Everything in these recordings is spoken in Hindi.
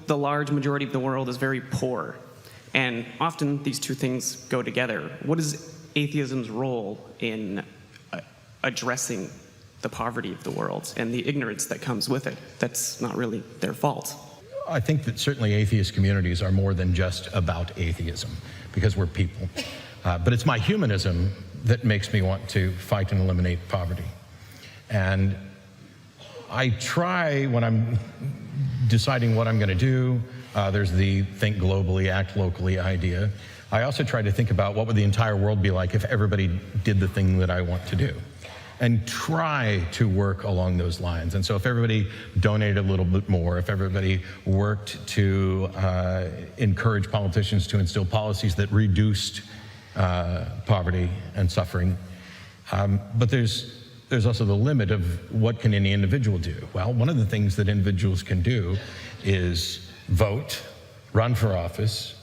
the large majority of the world is very poor. And often these two things go together. What is atheism's role in addressing the poverty of the world and the ignorance that comes with it? That's not really their fault. I think that certainly atheist communities are more than just about atheism, because we're people. But it's my humanism that makes me want to fight and eliminate poverty. And I try, when I'm deciding what I'm going to do, there's the think globally, act locally idea. I also try to think about what would the entire world be like if everybody did the thing that I want to do, and try to work along those lines. And so if everybody donated a little bit more, if everybody worked to encourage politicians to instill policies that reduced poverty and suffering. But there's also the limit of what can any individual do. Well, one of the things that individuals can do is vote, run for office,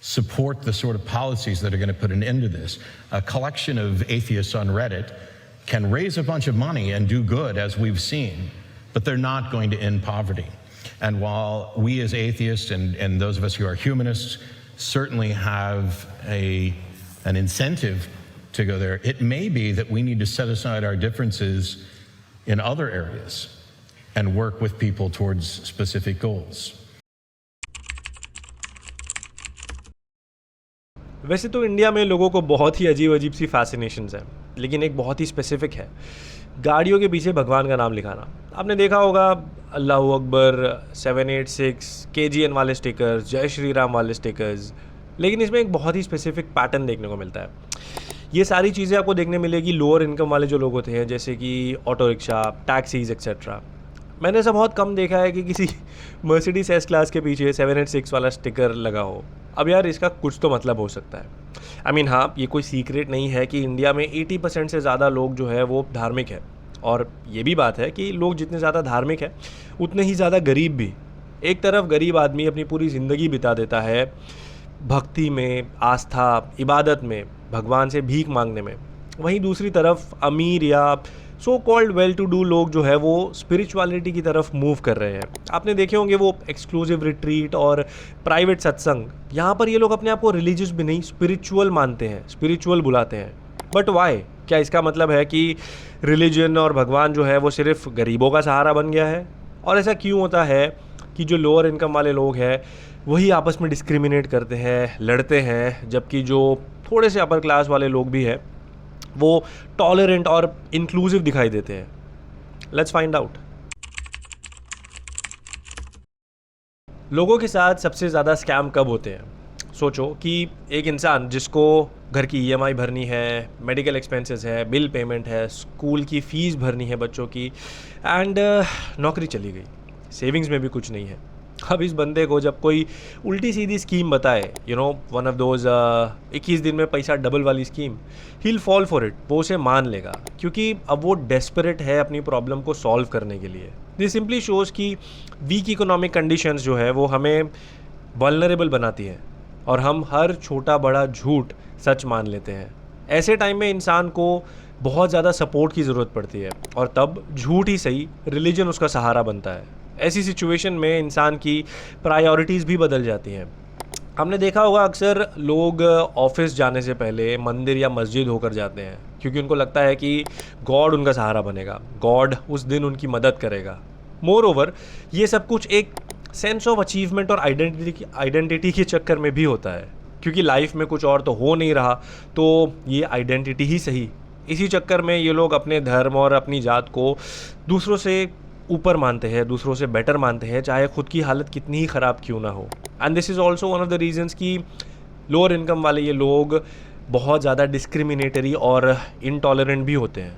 support the sort of policies that are going to put an end to this. A collection of atheists on Reddit can raise a bunch of money and do good, as we've seen, but they're not going to end poverty. And while we as atheists and those of us who are humanists certainly have an incentive to go there, it may be that we need to set aside our differences in other areas and work with people towards specific goals. वैसे तो इंडिया में लोगों को बहुत ही अजीब अजीब सी फैसिनेशंस हैं, लेकिन एक बहुत ही स्पेसिफिक है, गाड़ियों के पीछे भगवान का नाम लिखाना। आपने देखा होगा अल्लाह अकबर, 786, KGN वाले स्टिकर्स, जय श्री राम वाले स्टिकर्स, लेकिन इसमें एक बहुत ही स्पेसिफिक पैटर्न देखने को मिलता है। ये सारी चीज़ें आपको देखने मिलेगी लोअर इनकम वाले जो लोग होते हैं, जैसे कि ऑटो रिक्शा, टैक्सीज एक्सेट्रा। मैंने ऐसा बहुत कम देखा है कि किसी मर्सिडीज एस क्लास के पीछे 786 वाला स्टिकर लगा हो। अब यार इसका कुछ तो मतलब हो सकता है। आई मीन हाँ, ये कोई सीक्रेट नहीं है कि इंडिया में 80% से ज़्यादा लोग जो है वो धार्मिक है, और ये भी बात है कि लोग जितने ज़्यादा धार्मिक है उतने ही ज़्यादा गरीब भी। एक तरफ गरीब आदमी अपनी पूरी ज़िंदगी बिता देता है भक्ति में, आस्था, इबादत में, भगवान से भीख मांगने में, वहीं दूसरी तरफ अमीर या so called well to do लोग जो है वो स्पिरिचुअलिटी की तरफ मूव कर रहे हैं। आपने देखे होंगे वो एक्सक्लूसिव रिट्रीट और प्राइवेट सत्संग, यहाँ पर ये लोग अपने आप को रिलीजियस भी नहीं स्पिरिचुअल मानते हैं, स्पिरिचुअल बुलाते हैं। But why? क्या इसका मतलब है कि रिलीजन और भगवान जो है वो सिर्फ गरीबों का सहारा बन गया है? और ऐसा क्यों होता है कि जो लोअर इनकम वाले लोग हैं वही आपस में डिस्क्रिमिनेट करते हैं, लड़ते हैं, जबकि जो थोड़े से अपर क्लास वाले लोग भी हैं वो टॉलरेंट और इंक्लूसिव दिखाई देते हैं? Let's find out. लोगों के साथ सबसे ज़्यादा स्कैम कब होते हैं? सोचो कि एक इंसान जिसको घर की EMI भरनी है, मेडिकल एक्सपेंसेस है, बिल पेमेंट है, स्कूल की फ़ीस भरनी है बच्चों की, एंड नौकरी चली गई, सेविंग्स में भी कुछ नहीं है। अब इस बंदे को जब कोई उल्टी सीधी स्कीम बताए, वन ऑफ दोज 21 दिन में पैसा डबल वाली scheme, he will fall for it, वो उसे मान लेगा, क्योंकि अब वो डेस्परेट है अपनी प्रॉब्लम को सॉल्व करने के लिए। दिस सिंपली शोज़ कि वीक इकोनॉमिक कंडीशंस जो है वो हमें वल्नरेबल बनाती है और हम हर छोटा बड़ा झूठ सच मान लेते हैं। ऐसे टाइम में इंसान को बहुत ज़्यादा सपोर्ट की ज़रूरत पड़ती है, और तब झूठ ही सही, रिलीजन उसका सहारा बनता है। ऐसी सिचुएशन में इंसान की प्रायोरिटीज़ भी बदल जाती हैं। हमने देखा होगा अक्सर लोग ऑफिस जाने से पहले मंदिर या मस्जिद होकर जाते हैं, क्योंकि उनको लगता है कि गॉड उनका सहारा बनेगा, गॉड उस दिन उनकी मदद करेगा। मोर ओवर ये सब कुछ एक सेंस ऑफ अचीवमेंट और आइडेंटिटी के चक्कर में भी होता है, क्योंकि लाइफ में कुछ और तो हो नहीं रहा, तो ये आइडेंटिटी ही सही। इसी चक्कर में ये लोग अपने धर्म और अपनी जात को दूसरों से ऊपर मानते हैं, दूसरों से बेटर मानते हैं, चाहे खुद की हालत कितनी ही ख़राब क्यों ना हो। And this is also one of the reasons कि लोअर इनकम वाले ये लोग बहुत ज़्यादा डिस्क्रिमिनेटरी और इनटॉलरेंट भी होते हैं।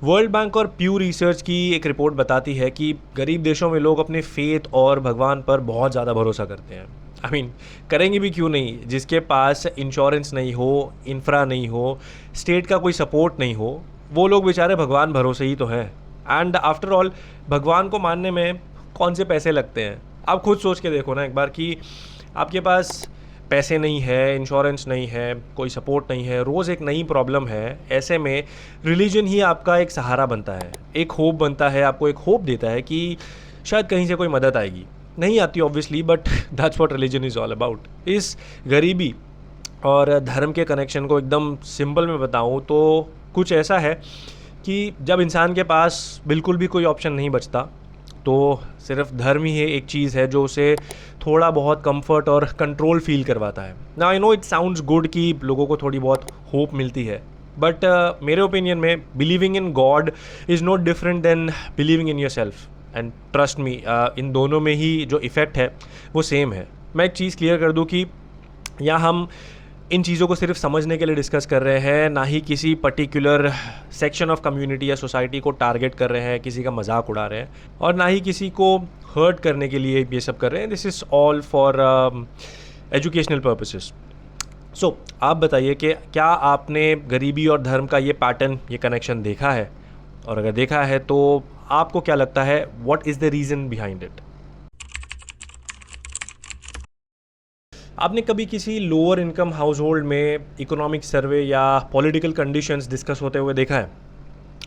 वर्ल्ड बैंक और प्यू रिसर्च की एक रिपोर्ट बताती है कि गरीब देशों में लोग अपने फेथ और भगवान पर बहुत ज़्यादा भरोसा करते हैं। आई मीन करेंगे भी क्यों नहीं? जिसके पास इंश्योरेंस नहीं हो, इंफ्रा नहीं हो, स्टेट का कोई सपोर्ट नहीं हो, वो लोग बेचारे भगवान भरोसे ही तो हैं। एंड आफ्टर ऑल भगवान को मानने में कौन से पैसे लगते हैं? आप खुद सोच के देखो ना एक बार कि आपके पास पैसे नहीं है, इंश्योरेंस नहीं है, कोई सपोर्ट नहीं है, रोज़ एक नई प्रॉब्लम है। ऐसे में रिलीजन ही आपका एक सहारा बनता है, एक होप बनता है, आपको एक होप देता है कि शायद कहीं से कोई मदद आएगी। नहीं आती obviously, but that's what religion is all about. इस गरीबी और धर्म के कनेक्शन को एकदम सिंपल में बताऊँ तो कुछ ऐसा है कि जब इंसान के पास बिल्कुल भी कोई ऑप्शन नहीं बचता, तो सिर्फ धर्म ही है एक चीज़ है जो उसे थोड़ा बहुत कंफर्ट और कंट्रोल फील करवाता है. ना I know it sounds good कि लोगों को थोड़ी बहुत होप मिलती है, बट मेरे ओपिनियन में believing in God is not different than believing in yourself. And trust me, इन दोनों में ही जो इफ़ेक्ट है वो सेम है. मैं एक चीज़ क्लियर कर दूं कि यहाँ हम इन चीज़ों को सिर्फ समझने के लिए डिस्कस कर रहे हैं, ना ही किसी पर्टिकुलर सेक्शन ऑफ कम्युनिटी या सोसाइटी को टारगेट कर रहे हैं, किसी का मजाक उड़ा रहे हैं, और ना ही किसी को हर्ट करने के लिए ये सब कर रहे हैं. This is all for educational purposes. So आप बताइए कि क्या आपने गरीबी और धर्म का ये पैटर्न, ये कनेक्शन देखा है, और अगर देखा है तो आपको क्या लगता है, what is the reason behind it? आपने कभी किसी लोअर इनकम हाउस होल्ड में इकोनॉमिक सर्वे या पॉलिटिकल कंडीशंस डिस्कस होते हुए देखा है?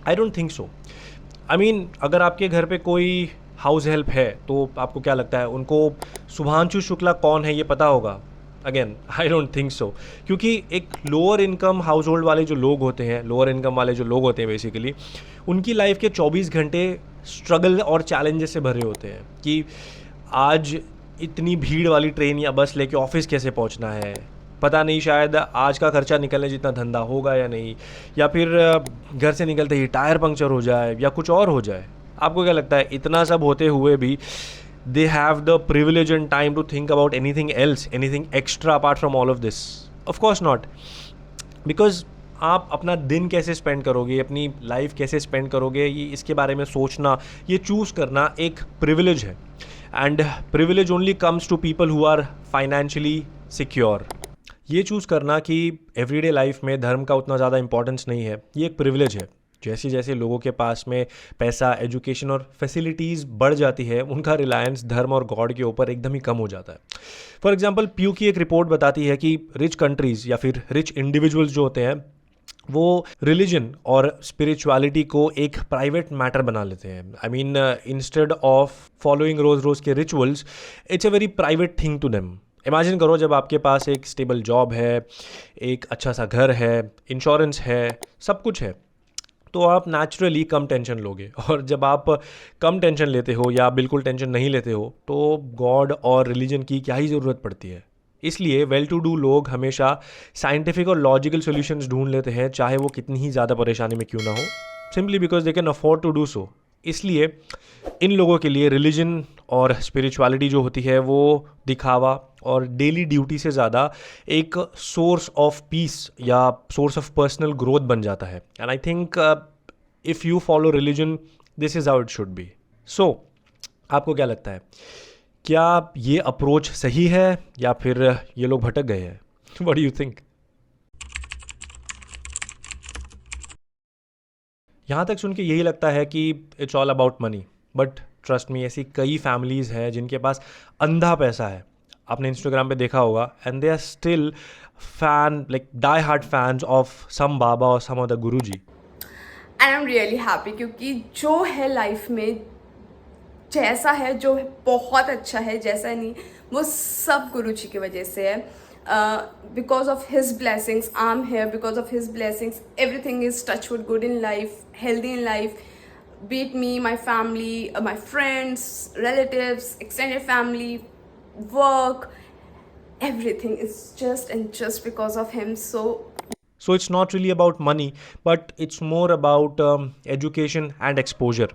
I don't think so. I mean, अगर आपके घर पे कोई हाउस हेल्प है तो आपको क्या लगता है उनको शुभांशु शुक्ला कौन है ये पता होगा? Again I don't think so. क्योंकि एक लोअर इनकम हाउस होल्ड वाले जो लोग होते हैं, लोअर इनकम वाले जो लोग होते हैं बेसिकली, उनकी लाइफ के 24 घंटे स्ट्रगल और चैलेंजेस से भरे होते हैं कि आज इतनी भीड़ वाली ट्रेन या बस लेके ऑफिस कैसे पहुंचना है, पता नहीं शायद आज का खर्चा निकलने जितना धंधा होगा या नहीं, या फिर घर से निकलते ही टायर पंक्चर हो जाए या कुछ और हो जाए. आपको क्या लगता है इतना सब होते हुए भी they have the privilege and time to think about anything else, anything extra apart from all of this? Of course not. Because आप अपना दिन कैसे स्पेंड करोगे, अपनी लाइफ कैसे स्पेंड करोगे, ये इसके बारे में सोचना, ये चूज़ करना एक प्रिविलेज है. And privilege only comes to people who are financially secure. ये चूज़ करना कि एवरीडे लाइफ में धर्म का उतना ज़्यादा इंपॉर्टेंस नहीं है, ये एक प्रिविलेज है. जैसे जैसे लोगों के पास में पैसा, एजुकेशन और फैसिलिटीज़ बढ़ जाती है, उनका रिलायंस धर्म और गॉड के ऊपर एकदम ही कम हो जाता है. फॉर एग्जांपल, प्यू की एक रिपोर्ट बताती है कि रिच कंट्रीज़ या फिर रिच इंडिविजुअल्स जो होते हैं वो रिलीजन और स्पिरिचुअलिटी को एक प्राइवेट मैटर बना लेते हैं. I mean, instead of following रोज़ रोज़ के rituals, it's a very private thing to them. Imagine करो जब आपके पास एक स्टेबल जॉब है, एक अच्छा सा घर है, इंश्योरेंस है, सब कुछ है, तो आप नेचुरली कम टेंशन लोगे. और जब आप कम टेंशन लेते हो या बिल्कुल टेंशन नहीं लेते हो तो गॉड और रिलीजन की क्या ही ज़रूरत पड़ती है. इसलिए वेल टू डू लोग हमेशा साइंटिफिक और लॉजिकल सॉल्यूशंस ढूंढ लेते हैं, चाहे वो कितनी ही ज़्यादा परेशानी में क्यों ना हो, simply because they can afford to do so. इसलिए इन लोगों के लिए रिलीजन और स्पिरिचुअलिटी जो होती है वो दिखावा और डेली ड्यूटी से ज़्यादा एक सोर्स ऑफ पीस या सोर्स ऑफ पर्सनल ग्रोथ बन जाता है. And I think if you follow religion, this is how it should be. So आपको क्या लगता है, क्या ये अप्रोच सही है या फिर ये लोग भटक गए हैं? What do you think? यहाँ तक सुन के यही लगता है कि it's all about money, but trust me, ऐसी कई फैमिलीज़ हैं जिनके पास अंधा पैसा है. आपने इंस्टाग्राम पे देखा होगा, and they are still fan, like die hard fans of some baba और some other guru ji. And I am really happy, क्योंकि जो है लाइफ में जैसा है, जो है बहुत अच्छा है, जैसा नहीं, वो सब गुरु जी की वजह से है. Because of his blessings, I'm here. Because of his blessings, everything is touchwood good in life, healthy in life. Be it me, my family, my friends, relatives, extended family, work, everything is just because of him. So it's not really about money, but it's more about education and exposure.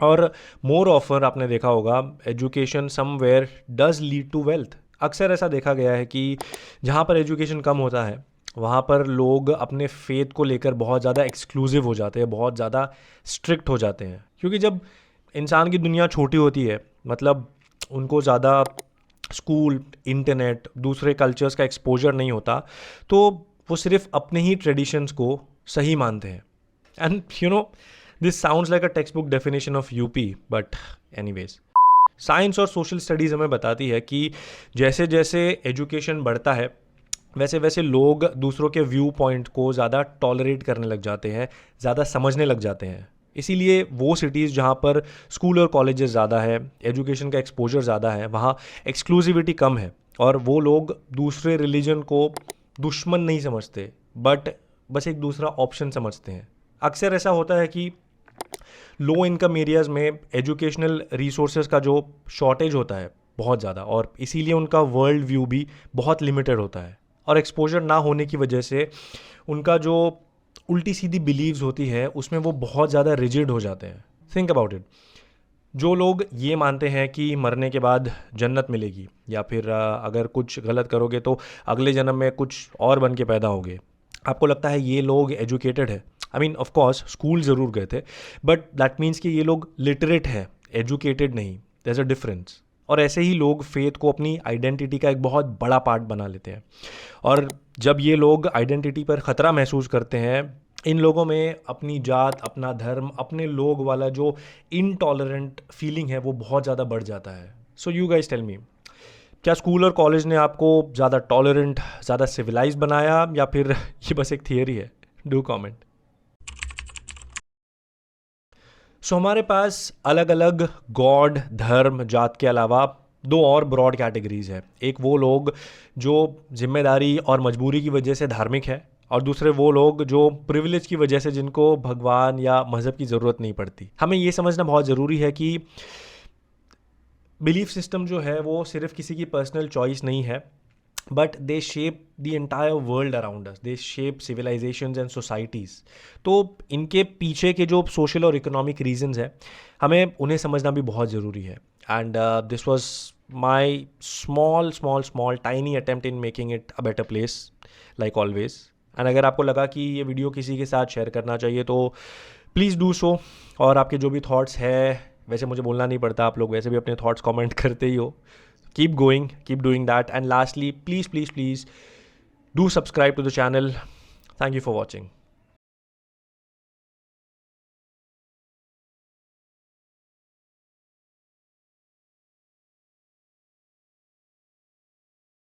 और मोर ऑफर आपने देखा होगा, education somewhere does lead to wealth. अक्सर ऐसा देखा गया है कि जहाँ पर एजुकेशन कम होता है वहाँ पर लोग अपने फेथ को लेकर बहुत ज़्यादा एक्सक्लूसिव हो जाते हैं, बहुत ज़्यादा स्ट्रिक्ट हो जाते हैं. क्योंकि जब इंसान की दुनिया छोटी होती है, मतलब उनको ज़्यादा स्कूल, इंटरनेट, दूसरे कल्चर्स का एक्सपोजर नहीं होता, तो वो सिर्फ अपने ही ट्रेडिशंस को सही मानते हैं. And you know, this sounds like a text book definition of UP, but anyways, science और सोशल स्टडीज़ हमें बताती है कि जैसे जैसे एजुकेशन बढ़ता है वैसे वैसे लोग दूसरों के व्यू पॉइंट को ज़्यादा टॉलरेट करने लग जाते हैं, ज़्यादा समझने लग जाते हैं. इसीलिए वो सिटीज़ जहाँ पर स्कूल और कॉलेजेस ज़्यादा है, एजुकेशन का एक्सपोजर ज़्यादा है, वहाँ एक्सक्लूसिविटी कम है और वो लोग दूसरे रिलीजन को दुश्मन नहीं समझते बट बस एक दूसरा ऑप्शन समझते हैं। अक्सर ऐसा होता है कि लो इनकम एरियाज़ में एजुकेशनल रिसोर्सेज का जो शॉर्टेज होता है बहुत ज़्यादा, और इसीलिए उनका वर्ल्ड व्यू भी बहुत लिमिटेड होता है और एक्सपोजर ना होने की वजह से उनका जो उल्टी सीधी बिलीव्स होती है उसमें वो बहुत ज़्यादा रिजिड हो जाते हैं। थिंक अबाउट इट, जो लोग ये मानते हैं कि मरने के बाद जन्नत मिलेगी या फिर अगर कुछ गलत करोगे तो अगले जन्म में कुछ और बन के पैदा होगे, आपको लगता है ये लोग एजुकेटेड है? I mean of course school ज़रूर गए थे बट दैट मीन्स कि ये लोग लिटरेट है, एजुकेटेड नहीं। There is a difference. और ऐसे ही लोग फेथ को अपनी आइडेंटिटी का एक बहुत बड़ा पार्ट बना लेते हैं और जब ये लोग आइडेंटिटी पर ख़तरा महसूस करते हैं, इन लोगों में अपनी जात, अपना धर्म, अपने लोग वाला जो इनटॉलरेंट फीलिंग है वो बहुत ज़्यादा बढ़ जाता है। So you guys tell me, क्या स्कूल और कॉलेज ने आपको ज़्यादा टॉलरेंट, ज़्यादा सिविलाइज बनाया या फिर ये बस एक थियरी है? Do comment. सो हमारे पास अलग अलग गॉड, धर्म, जात के अलावा दो और ब्रॉड कैटेगरीज है। एक वो लोग जो जिम्मेदारी और मजबूरी की वजह से धार्मिक है और दूसरे वो लोग जो प्रिविलेज की वजह से जिनको भगवान या मज़हब की ज़रूरत नहीं पड़ती। हमें ये समझना बहुत ज़रूरी है कि बिलीफ सिस्टम जो है वो सिर्फ किसी की पर्सनल चॉइस नहीं है but they shape the entire world around us, they shape civilizations and societies. तो इनके पीछे के जो सोशल और इकोनॉमिक रीजंस हैं हमें उन्हें समझना भी बहुत ज़रूरी है। And this was my small tiny attempt in making it a better place like always. And अगर आपको लगा कि ये वीडियो किसी के साथ शेयर करना चाहिए तो प्लीज़ डू सो। और आपके जो भी थॉट्स है, वैसे मुझे बोलना नहीं पड़ता, आप लोग वैसे भी अपने थॉट्स कमेंट करते ही हो, keep going, keep doing that. And lastly, please do subscribe to the channel. Thank you for watching.